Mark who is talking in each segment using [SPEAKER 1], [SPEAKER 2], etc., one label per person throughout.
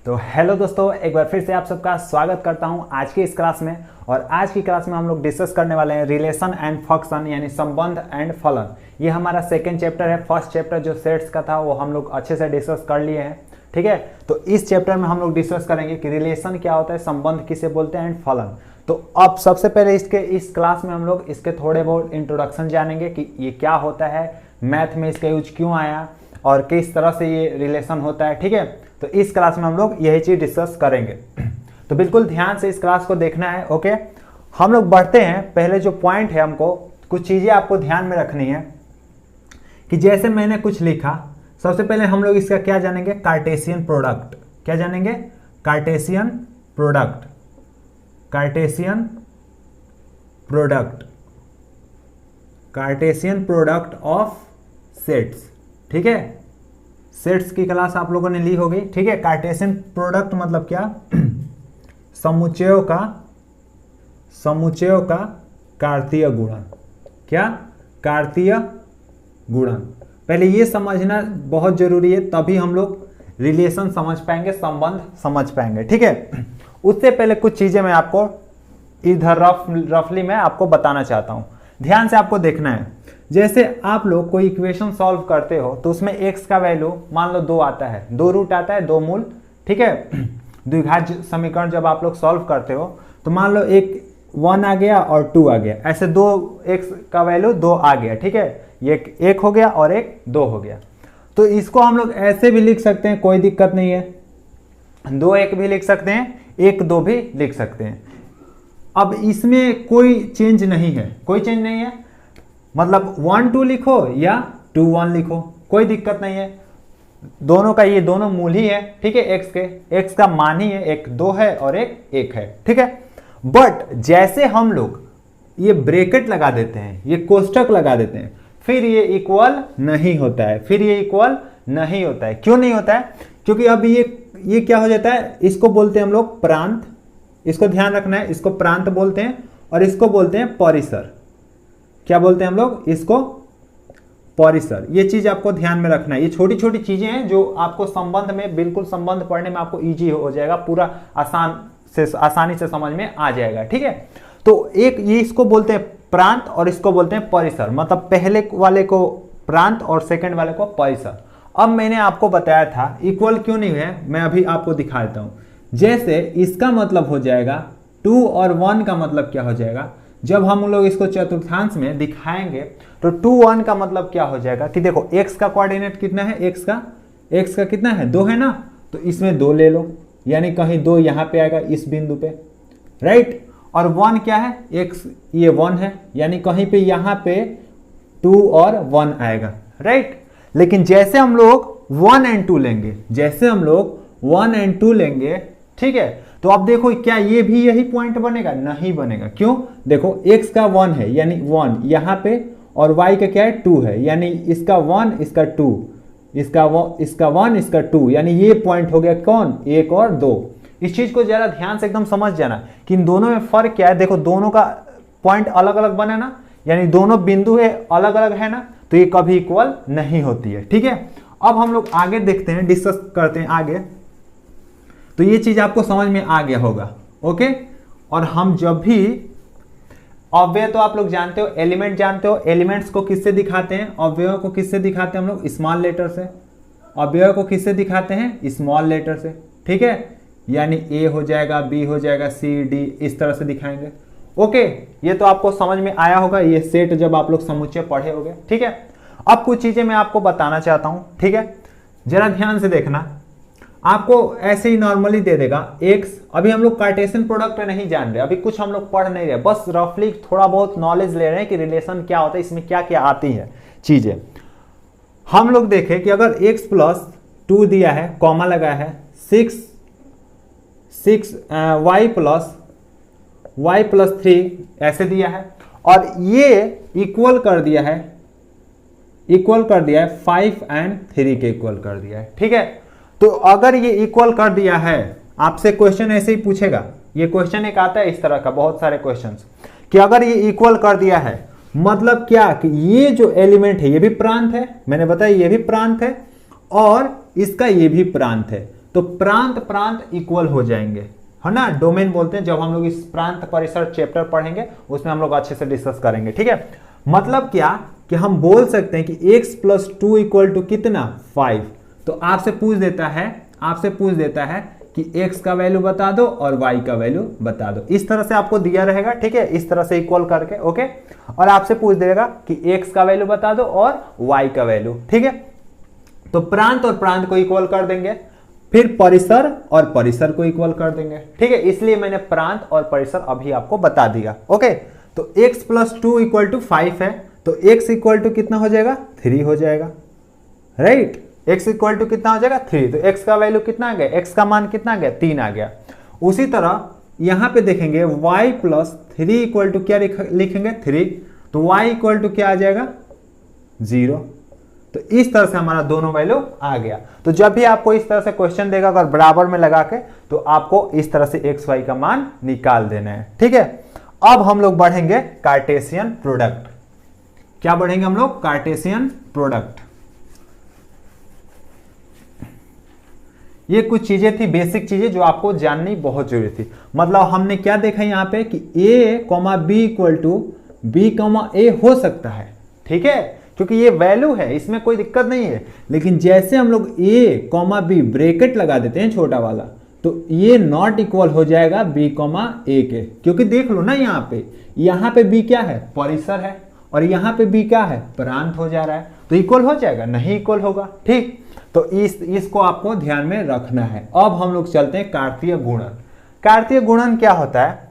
[SPEAKER 1] तो हेलो दोस्तों, एक बार फिर से आप सबका स्वागत करता हूं आज की इस क्लास में। और आज की क्लास में हम लोग डिस्कस करने वाले हैं रिलेशन एंड फंक्शन यानी संबंध एंड फलन। ये हमारा सेकंड चैप्टर है। फर्स्ट चैप्टर जो सेट्स का था वो हम लोग अच्छे से डिस्कस कर लिए हैं, ठीक है। तो इस चैप्टर में हम लोग डिस्कस करेंगे कि रिलेशन क्या होता है, संबंध किसे बोलते हैं एंड फलन। तो अब सबसे पहले इस क्लास में हम लोग इसके थोड़े बहुत इंट्रोडक्शन जानेंगे कि ये क्या होता है, मैथ में इसका यूज क्यों आया और किस तरह से ये रिलेशन होता है, ठीक है। तो इस क्लास में हम लोग यही चीज डिस्कस करेंगे। तो बिल्कुल ध्यान से इस क्लास को देखना है, ओके। हम लोग बढ़ते हैं। पहले जो पॉइंट है, हमको कुछ चीजें आपको ध्यान में रखनी है कि जैसे मैंने कुछ लिखा, सबसे पहले हम लोग इसका क्या जानेंगे, कार्टेशियन प्रोडक्ट। क्या जानेंगे? Cartesian product. Cartesian product, Cartesian product of sets, ठीक है। सेट्स की क्लास आप लोगों ने ली होगी, ठीक है। कार्टेशियन प्रोडक्ट मतलब क्या? समुच्चयों का कार्तीय गुणन। क्या? कार्तीय गुणन। पहले ये समझना बहुत जरूरी है, तभी हम लोग रिलेशन समझ पाएंगे, संबंध समझ पाएंगे, ठीक है। उससे पहले कुछ चीजें मैं आपको इधर रफली मैं आपको बताना चाहता हूं। ध्यान से आपको देखना है। जैसे आप लोग कोई इक्वेशन सॉल्व करते हो तो उसमें x का वैल्यू मान लो 2 आता है, 2 रूट आता है, 2 मूल, ठीक है। द्विघात समीकरण जब आप लोग सॉल्व करते हो तो मान लो एक 1 आ गया और 2 आ गया, ऐसे दो x का वैल्यू 2 आ गया, ठीक है। ये एक हो गया और एक 2 हो गया। तो इसको हम लोग ऐसे भी लिख सकते हैं, कोई दिक्कत नहीं है। 2 1 भी लिख सकते हैं, 1 2 भी लिख सकते हैं। अब इसमें कोई चेंज नहीं है, कोई चेंज नहीं है। मतलब 1 2 लिखो या 2 1 लिखो, कोई दिक्कत नहीं है। दोनों का ये दोनों मूल ही है, ठीक है। x का मान ही है, एक 2 है और एक 1 है, ठीक है। बट जैसे हम लोग ये ब्रैकेट लगा देते हैं, ये कोष्टक लगा देते हैं, फिर ये इक्वल नहीं होता है, फिर ये इक्वल नहीं होता है। क्यों नहीं होता है? क्योंकि अब ये क्या हो जाता है, इसको बोलते हैं हम लोग प्रांत। इसको ध्यान रखना है, इसको प्रांत बोलते हैं और इसको बोलते हैं परिसर। क्या बोलते हैं हम लोग? इसको परिसर। ये चीज आपको ध्यान में रखना है। ये छोटी छोटी चीजें हैं जो आपको संबंध में, बिल्कुल संबंध पढ़ने में आपको इजी हो जाएगा, पूरा आसानी से समझ में आ जाएगा, ठीक है। तो एक ये इसको बोलते हैं प्रांत और इसको बोलते हैं परिसर। मतलब पहले वाले को प्रांत और सेकंड वाले को परिसर। अब मैंने आपको बताया था इक्वल क्यों नहीं है, मैं अभी आपको दिखा देता हूं। जैसे इसका मतलब हो जाएगा 2 और 1 का मतलब क्या हो जाएगा, जब हम लोग इसको चतुर्थांश में दिखाएंगे तो 2 1 का मतलब क्या हो जाएगा कि देखो x का कोऑर्डिनेट कितना है, x का कितना है, 2 है ना। तो इसमें 2 ले लो, यानी कहीं 2 यहां पे आएगा इस बिंदु पे, राइट। और 1 क्या है, x ये 1 है, यानी कहीं पे यहां पे 2 और 1 आएगा, राइट। लेकिन जैसे हम लोग 1 और 2 लेंगे, जैसे हम लोग 1 और 2 लेंगे, ठीक है, तो अब देखो क्या ये भी यही पॉइंट बनेगा? नहीं बनेगा। क्यों? देखो x का 1 है यानी 1 यहां पे, और y का क्या है, 2 है, यानी इसका 1 इसका 2, इसका 1 इसका 2, यानी ये पॉइंट हो गया कौन, 1 और 2। इस चीज को जरा ध्यान से एकदम समझ जाना कि इन दोनों में फर्क क्या है। देखो दोनों का पॉइंट अलग अलग बने ना, यानी दोनों बिंदु है अलग अलग है ना, तो ये कभी इक्वल नहीं होती है, ठीक है। अब हम लोग आगे देखते हैं, डिस्कस करते हैं आगे। तो ये चीज आपको समझ में आ गया होगा, ओके। और हम जब भी अव्यय, तो आप लोग जानते हो, एलिमेंट जानते हो, एलिमेंट्स को किससे दिखाते हैं, अव्ययों को किससे दिखाते हैं हम लोग, स्मॉल लेटर से। अव्ययों को किससे दिखाते हैं, स्मॉल लेटर से, ठीक है। यानी ए हो जाएगा, बी हो जाएगा, सी डी, इस तरह से दिखाएंगे, ओके। ये तो आपको समझ में आया होगा, ये सेट जब आप लोग समुच्चय पढ़े होंगे, ठीक है। अब कुछ चीजें मैं आपको बताना चाहता हूं, ठीक है। जरा ध्यान से देखना, आपको ऐसे ही नॉर्मली दे देगा x। अभी हम लोग कार्टेशियन प्रोडक्ट नहीं जान रहे, अभी कुछ हम लोग पढ़ नहीं रहे, बस रफली थोड़ा बहुत नॉलेज ले रहे हैं कि रिलेशन क्या होता है, इसमें क्या क्या आती है चीजें। हम लोग देखें कि अगर x प्लस 2 दिया है, कॉमा लगा है, 6 y प्लस 3 ऐसे दिया है, और ये इक्वल कर दिया है 5 और 3 के इक्वल कर दिया है, ठीक है। तो अगर ये इक्वल कर दिया है, आपसे क्वेश्चन ऐसे ही पूछेगा, ये क्वेश्चन एक आता है इस तरह का, बहुत सारे क्वेश्चंस, कि अगर ये इक्वल कर दिया है मतलब क्या कि ये जो एलिमेंट है ये भी प्रांत है, मैंने बताया ये भी प्रांत है और इसका ये भी प्रांत है, तो प्रांत प्रांत इक्वल हो जाएंगे, है ना। डोमेन बोलते हैं, जब हम लोग इस प्रांत परिसर चैप्टर पढ़ेंगे उसमें हम लोग अच्छे से डिस्कस करेंगे, ठीक है। मतलब क्या कि हम बोल सकते हैं कि x + 2 इक्वल टू कितना 5। तो आपसे पूछ देता है कि x का वैल्यू बता दो और y का वैल्यू बता दो। इस तरह से आपको दिया रहेगा, ठीक है, इस तरह से इक्वल करके, ओके। और आपसे पूछ देगा कि x का वैल्यू बता दो और y का वैल्यू, ठीक है। तो प्रांत और प्रांत को इक्वल कर देंगे, फिर परिसर और परिसर को इक्वल कर देंगे, ठीक है। इसलिए मैंने प्रांत और परिसर अभी आपको बता दिया, ओके। तो x + 2 इक्वल टू 5 है, तो x इक्वल टू कितना हो जाएगा 3 हो जाएगा, राइट। x इक्वल टू कितना हो जाएगा 3। तो x का वैल्यू कितना आ गया, x का मान कितना आ गया 3 आ गया। उसी तरह यहां पे देखेंगे y + 3 इक्वल टू क्या लिखेंगे 3, तो y इक्वल टू क्या आ जाएगा 0। तो इस तरह से हमारा दोनों वैल्यू आ गया। तो जब भी आपको इस तरह से क्वेश्चन देगा अगर बराबर में लगा के, तो आपको इस तरह से x y का मान निकाल देना है, ठीक है। अब हम लोग बढ़ेंगे कार्टेशियन प्रोडक्ट। क्या बढ़ेंगे हम लोग, कार्टेशियन प्रोडक्ट। ये कुछ चीजें थी, बेसिक चीजें जो आपको जाननी बहुत जरूरी थी। मतलब हमने क्या देखा यहां पे कि a, b equal to b, a हो सकता है, ठीक है, क्योंकि ये वैल्यू है, इसमें कोई दिक्कत नहीं है। लेकिन जैसे हम लोग a, b ब्रैकेट लगा देते हैं छोटा वाला, तो ये नॉट इक्वल हो जाएगा b, a के, क्योंकि देख लो ना यहाँ पे b क्या है, परिसर है, और यहाँ पे b क्या है, प्रांत हो जा रहा है। तो इक्वल हो जाएगा, नहीं इक्वल होगा, ठीक। तो इसको आपको ध्यान में रखना है। अब हम लोग चलते हैं कार्तीय गुणन। कार्तीय गुणन क्या होता है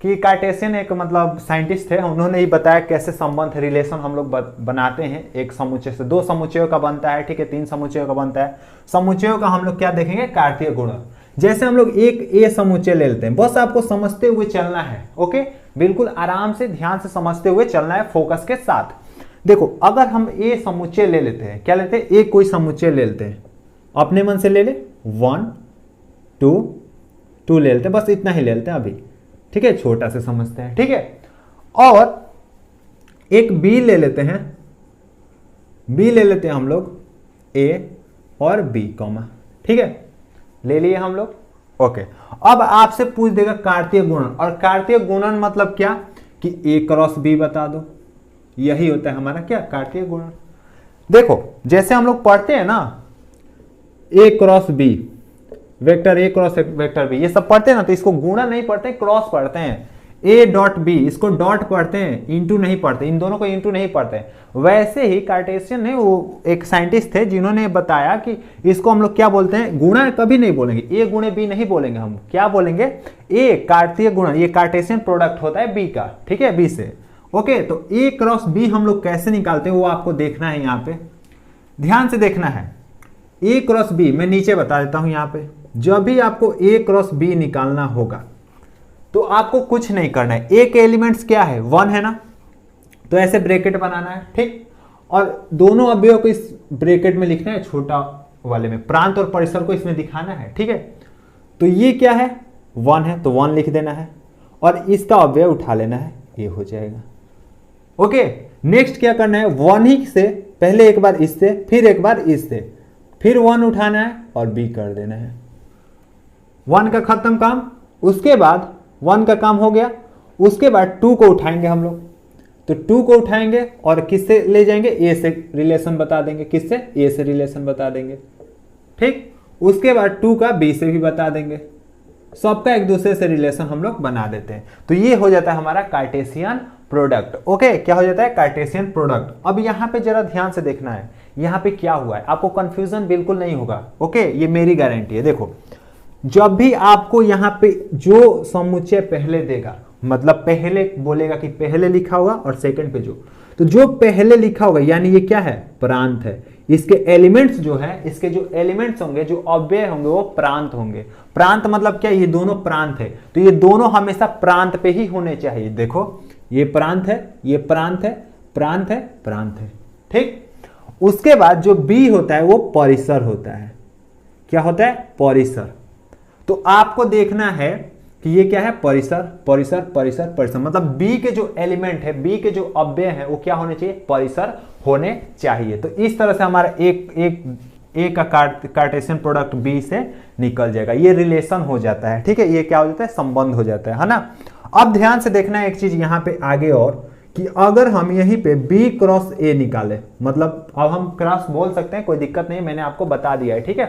[SPEAKER 1] कि कार्टेशियन एक मतलब साइंटिस्ट थे, उन्होंने ही बताया कैसे संबंध रिलेशन हम लोग बनाते हैं एक समुच्चय से। 2 समुच्चयों का बनता है, ठीक है, 3 समुच्चयों का बनता है। समुच्चयों का हम लोग क्या देखेंगे, कार्तीय गुणन। जैसे हम लोग एक ए समुच्चय ले लेते हैं, बस आपको समझते हुए चलना है, ओके, बिल्कुल आराम से ध्यान से समझते हुए चलना है, फोकस के साथ। देखो अगर हम ए समुच्चय ले लेते हैं, क्या लेते हैं, एक कोई समुच्चय ले लेते हैं, अपने मन से ले ले 1 2 ले लेते हैं, बस इतना ही ले लेते हैं अभी, ठीक है, छोटा से समझते हैं, ठीक है। और एक बी ले लेते हैं, बी ले लेते हैं हम लोग ए और बी, ठीक है, ले लिए हम लोग, ओके। अब आपसे पूछ देगा कार्तीय गुणन, और कार्तीय गुणन मतलब क्या कि a क्रॉस b बता दो, यही होता है हमारा क्या, कार्तीय गुणन। देखो जैसे हम लोग पढ़ते हैं ना, a cross b, vector a cross vector b, ये सब पढ़ते हैं ना, तो इसको गुणन नहीं पढ़ते, क्रॉस पढ़ते हैं। a डॉट b, इसको डॉट पढ़ते हैं, इंटू नहीं पढ़ते, इन दोनों को इंटू नहीं पढ़ते हैं। वैसे ही कार्टेशियन ने, वो एक साइंटिस्ट थे जिन्होंने बताया कि इसको हम लोग क्या बोलते हैं, गुणा कभी नहीं बोलेंगे, a गुणे b नहीं बोलेंगे, हम क्या बोलेंगे, a कार्तीय गुणन, ये कार्टेशियन प्रोडक्ट होता है b का, ठीक है, b से, ओके। तो a क्रॉस b हम लोग कैसे निकालते हैं वो आपको देखना है, यहाँ पे ध्यान से देखना है। a क्रॉस b मैं नीचे बता देता हूं, यहाँ पे जब भी आपको a क्रॉस b निकालना होगा तो आपको कुछ नहीं करना है। a के एलिमेंट्स क्या है, 1 है ना, तो ऐसे ब्रैकेट बनाना है, ठीक, और दोनों अवयव को इस ब्रैकेट में लिखना है, छोटा वाले में, प्रांत और परिसर को इसमें दिखाना है, ठीक है। तो ये क्या है, 1 है, तो 1 लिख देना है, और इसका अवयव उठा लेना है, ये हो जाएगा, ओके। नेक्स्ट क्या करना है, 1 ही से पहले एक बार इससे, फिर एक बार इससे, फिर 1 उठाना है और b कर देना है, 1 का खत्म काम। उसके बाद 1 का काम हो गया, उसके बाद 2 को उठाएंगे हम लोग, तो 2 को उठाएंगे और किससे ले जाएंगे, a से रिलेशन बता देंगे, किससे, a से रिलेशन बता देंगे, ठीक। उसके बाद 2 का b से भी बता देंगे, सबका एक दूसरे से रिलेशन हम लोग बना देते हैं। तो ये हो जाता है हमारा कार्टेशियन प्रोडक्ट, ओके, क्या हो जाता है, कार्टेशियन प्रोडक्ट। अब यहाँ पे जरा ध्यान से देखना है, यहाँ पे क्या हुआ है, आपको कंफ्यूजन बिल्कुल नहीं होगा, ओके, ये मेरी गारंटी है। देखो जब भी आपको यहाँ पे जो समुच्चय पहले देगा, मतलब पहले बोलेगा कि पहले लिखा होगा और सेकंड पे तो जो पहले लिखा होगा यानी ये क्या है, प्रांत है। इसके एलिमेंट्स जो है, इसके जो एलिमेंट्स होंगे, जो अव्यय होंगे, वो प्रांत होंगे। प्रांत मतलब क्या, ये दोनों प्रांत है, तो ये दोनों हमेशा प्रांत पे ही होने चाहिए। देखो ये प्रांत है, ये प्रांत है, प्रांत है, प्रांत है, ठीक। उसके बाद जो बी होता है वो परिसर होता है। क्या होता है, परिसर। तो आपको देखना है कि ये क्या है, परिसर, परिसर, परिसर, परिसर, मतलब बी के जो एलिमेंट है, बी के जो अव्यय है वो क्या होने चाहिए, परिसर होने चाहिए। तो इस तरह से हमारा एक ए का कार्टेशियन प्रोडक्ट बी से निकल जाएगा। ये रिलेशन हो जाता है, ठीक है, ये क्या हो जाता है, संबंध हो जाता है ना। अब ध्यान से देखना है एक चीज यहाँ पे आगे और, कि अगर हम यहीं पे B क्रॉस A निकाले, मतलब अब हम क्रॉस बोल सकते हैं, कोई दिक्कत नहीं, मैंने आपको बता दिया है, ठीक है।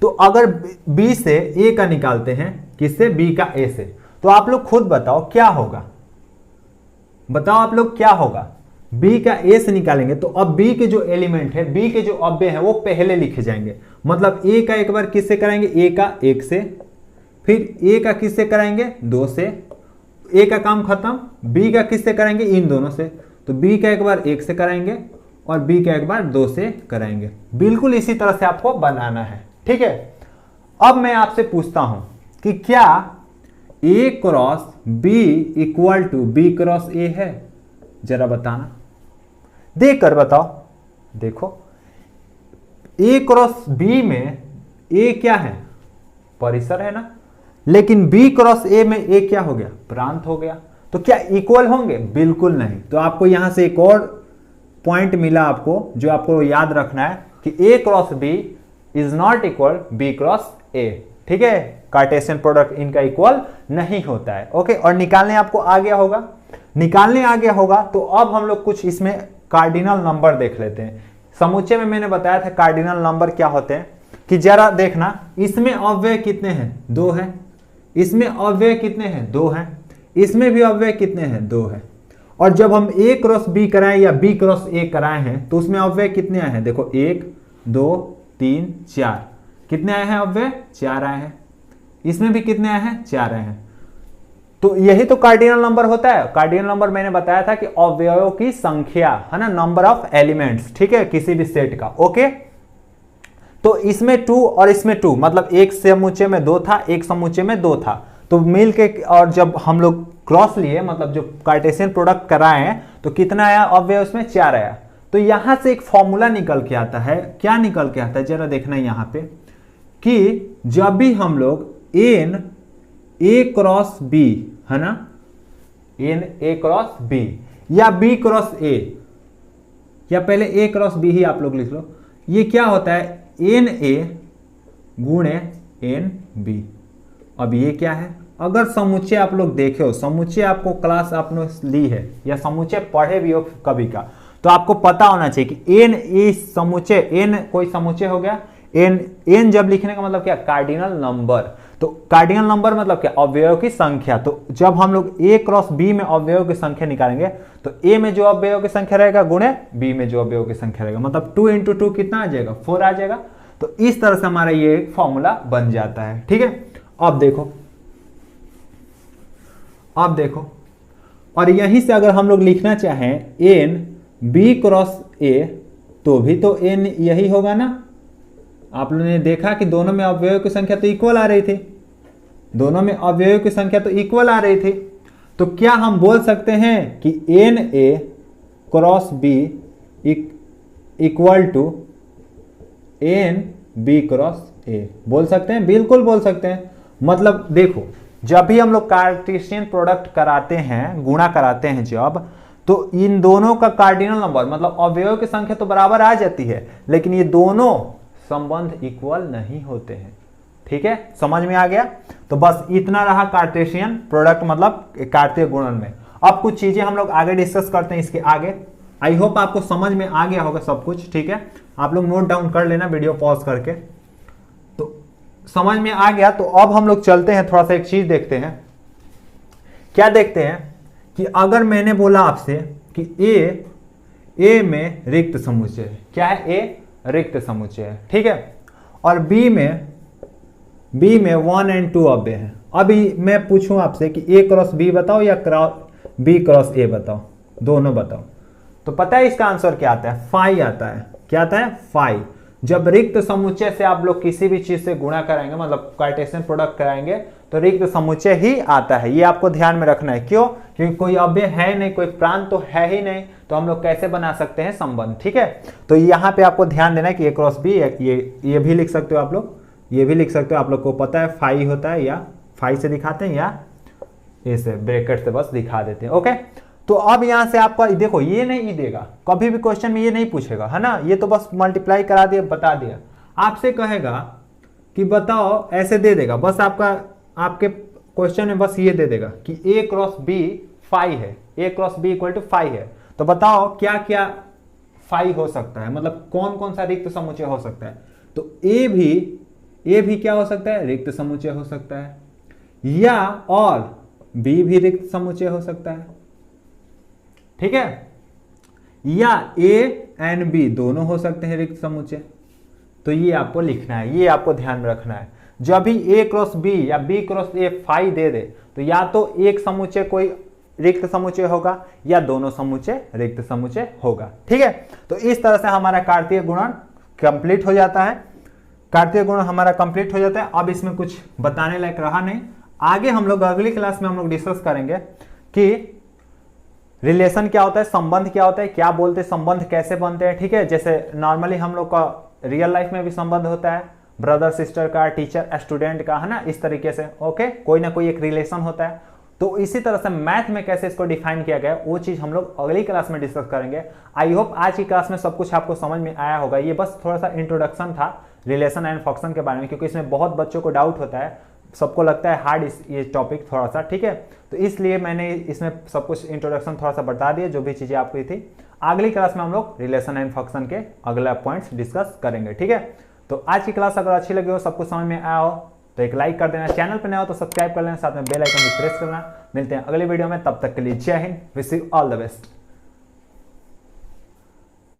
[SPEAKER 1] तो अगर B से A का निकालते हैं, किससे, B का A से, तो आप लोग खुद बताओ क्या होगा, बताओ आप लोग क्या होगा। B का A से निकालेंगे तो अब B के जो एलिमेंट है, B के जो अव्यय है वो पहले लिखे जाएंगे। मतलब A का एक बार किससे कराएंगे, A का 1 से, फिर A का किससे कराएंगे, 2 से, A का काम खत्म, B का किससे कराएंगे, इन दोनों से। तो B का एक बार 1 से कराएंगे और B का एक बार 2 से कराएंगे। बिल्कुल इसी तरह से आपको बनाना है, ठीक है। अब मैं आपसे पूछता हूं कि क्या A cross B equal to B cross A है, जरा बताना, देख कर बताओ। देखो A क्रॉस B में A क्या है, परिसर है ना, लेकिन B क्रॉस A में A क्या हो गया, प्रांत हो गया। तो क्या इक्वल होंगे, बिल्कुल नहीं। तो आपको यहां से एक और पॉइंट मिला आपको, जो आपको याद रखना है कि A cross B is not equal B cross A, ठीक है। कार्टेशियन प्रोडक्ट इनका इक्वल नहीं होता है, ओके। और निकालने आपको आ गया होगा, निकालने आ गया होगा। तो अब हम लोग कुछ इसमें कार्डिनल नंबर देख लेते हैं। समुच्चय में मैंने बताया था कार्डिनल नंबर क्या होते हैं, कि जरा देखना, इसमें अव्यय कितने हैं, 2 है, इसमें अव्यय कितने हैं, 2 हैं, इसमें भी अव्यय कितने हैं, 2 है। और जब हम A क्रॉस B कराएं या B क्रॉस A कराए हैं तो उसमें अव्यय कितने आए हैं, देखो 1 2 3 4, कितने आए हैं अव्यय, 4 आए हैं। इसमें भी कितने आए हैं, 4 आए हैं। तो यही तो कार्डिनल नंबर होता है। कार्डिनल नंबर मैंने बताया था कि अवयवों की संख्या है ना, नंबर ऑफ एलिमेंट्स, ठीक है, किसी भी सेट का, ओके। तो इसमें 2 और इसमें 2, मतलब एक समुच्चय में 2 था, एक समुच्चय में 2 था, तो मिल के, और जब हम लोग क्रॉस लिए, मतलब जो कार्टेशियन प्रोडक्ट कराए, तो कितना आया अव्यय, उसमें 4 आया। तो यहां से एक फॉर्मूला निकल के आता है, क्या निकल के आता है, जरा देखना यहां पे, कि जब भी हम लोग n A क्रॉस B, है ना, n A क्रॉस B या B क्रॉस A, या पहले A क्रॉस B ही आप लोग लिख लो, ये क्या होता है, n A गुणे n B। अब ये क्या है, अगर समुच्चय आप लोग देखे हो, समुच्चय आपको क्लास आपने ली है या समुच्चय पढ़े भी हो कभी का, तो आपको पता होना चाहिए कि n इस समुच्चय, n कोई समुच्चय हो गया, n जब लिखने का मतलब क्या, कार्डिनल नंबर। तो कार्डिनल नंबर मतलब क्या, अवयवों की संख्या। तो जब हम लोग A क्रॉस B में अवयवों की संख्या निकालेंगे तो A में जो अवयवों की संख्या रहेगा गुणे B में जो अवयवों की संख्या रहेगा, मतलब 2 × 2 कितना आ जाएगा, 4 आ जाएगा। तो इस तरह से हमारा ये एक फॉर्मूला बन जाता है, ठीक है। अब देखो, अब देखो, और यहीं से अगर हम लोग लिखना चाहें n B क्रॉस A, तो भी तो n यही होगा ना। आप लोगों ने देखा कि दोनों में अवयवों की संख्या तो इक्वल आ रही थी, दोनों में अवयवों की संख्या तो इक्वल आ रही थी। तो क्या हम बोल सकते हैं कि n A cross B equal to n B cross A, बोल सकते हैं, बिल्कुल बोल सकते हैं। मतलब देखो, जब भी हम लोग कार्टेशियन प्रोडक्ट कराते हैं, गुणा कराते हैं जब, तो इन दोनों का कार्डिनल नंबर मतलब अवयवों की संख्या तो बराबर आ जाती है, लेकिन ये दोनों संबंध इक्वल नहीं होते हैं, ठीक है, समझ में आ गया। तो बस इतना रहा कार्टेशियन प्रोडक्ट मतलब कार्तीय गुणन में। अब कुछ चीजें हम लोग आगे डिस्कस करते हैं इसके आगे। आई होप आपको समझ में आ गया होगा सब कुछ, ठीक है। आप लोग नोट डाउन कर लेना वीडियो पॉज करके, तो समझ में आ गया। तो अब हम लोग चलते हैं, थोड़ा सा एक चीज देखते हैं। क्या देखते हैं कि अगर मैंने बोला आपसे कि A में रिक्त समुच्चय है, क्या है, A रिक्त समुच्चय है, ठीक है, और B में 1 और 2 अव्यय है। अभी मैं पूछूं आपसे कि A क्रॉस B बताओ या B क्रॉस A बताओ, दोनों बताओ, तो पता है इसका आंसर क्या आता है, फाई आता है। क्या आता है, फाई। जब रिक्त समुच्चय से आप लोग किसी भी चीज से गुणा कराएंगे, मतलब कार्टेशियन प्रोडक्ट कराएंगे, तो रिक्त समुच्चय ही आता है। ये आपको ध्यान में रखना है। क्यों, क्योंकि कोई अव्यय है नहीं, कोई प्रांत तो है ही नहीं, तो हम लोग कैसे बना सकते हैं संबंध, ठीक है। तो यहाँ पे आपको ध्यान देना है कि A क्रॉस B, ये भी लिख सकते हो आप लोग, ये भी लिख सकते हो, आप लोग को पता है फाई होता है, या फाई से दिखाते हैं या ऐसे ब्रैकेट से बस दिखा देते हैं, ओके। तो अब यहां से आपका देखो ये नहीं देगा, कभी भी क्वेश्चन में ये नहीं पूछेगा, है ना, ये तो बस मल्टीप्लाई करा दिया, बता दिया। आपसे कहेगा कि बताओ, ऐसे दे देगा, बस आपके क्वेश्चन में बस ये दे देगा कि a क्रॉस b 5 है, a cross b equal to 5 है, तो बताओ क्या क्या 5 हो सकता है, मतलब कौन कौन सा रिक्त समुच्चय हो सकता है। तो a भी क्या हो सकता है, रिक्त समुच्चय हो सकता है, या और b भी रिक्त समुच्चय हो सकता है, ठीक है, या a एंड b दोनों हो सकते हैं रिक्त समुच्चय। तो ये आपको लिखना है, ये आपको ध्यान में रखना है। जब भी a क्रॉस b या b क्रॉस a 5 दे दे तो या तो एक समुच्चय कोई रिक्त समुच्चय होगा या दोनों समुच्चय रिक्त समुच्चय होगा, ठीक है। तो इस तरह से हमारा कार्तीय गुणन कंप्लीट हो जाता है, कार्तीय गुणन हमारा कंप्लीट हो जाता है। अब इसमें कुछ बताने लायक रहा नहीं, आगे हम लोग अगली क्लास में हम लोग डिस्कस करेंगे कि रिलेशन क्या होता है, संबंध क्या होता है, क्या बोलते हैं, संबंध कैसे बनते हैं, ठीक है। जैसे नॉर्मली हम लोग का रियल लाइफ में भी संबंध होता है, ब्रदर सिस्टर का, टीचर स्टूडेंट का, है ना, इस तरीके से, ओके, कोई ना कोई एक रिलेशन होता है। तो इसी तरह से मैथ में कैसे इसको डिफाइन किया गया वो चीज हम लोग अगली क्लास में डिस्कस करेंगे। आई होप आज की क्लास में सब कुछ आपको समझ में आया होगा। ये बस थोड़ा सा इंट्रोडक्शन था रिलेशन एंड फंक्शन के बारे में, क्योंकि इसमें बहुत बच्चों को डाउट होता है, सबको लगता है हार्ड ये टॉपिक थोड़ा सा, ठीक है। तो इसलिए मैंने इसमें सब कुछ इंट्रोडक्शन थोड़ा सा बता दिया, जो भी चीजें आपकी थी। अगली क्लास में हम लोग रिलेशन एंड फंक्शन के अगला पॉइंट्स डिस्कस करेंगे, ठीक है। तो आज की क्लास अगर अच्छी लगी हो, सब कुछ समझ में आया हो तो एक लाइक कर देना, चैनल पर नया हो तो सब्सक्राइब कर लेना, साथ में बेल आइकन भी प्रेस करना। मिलते हैं अगले वीडियो में, तब तक के लिए जय Hind, wish you all the best.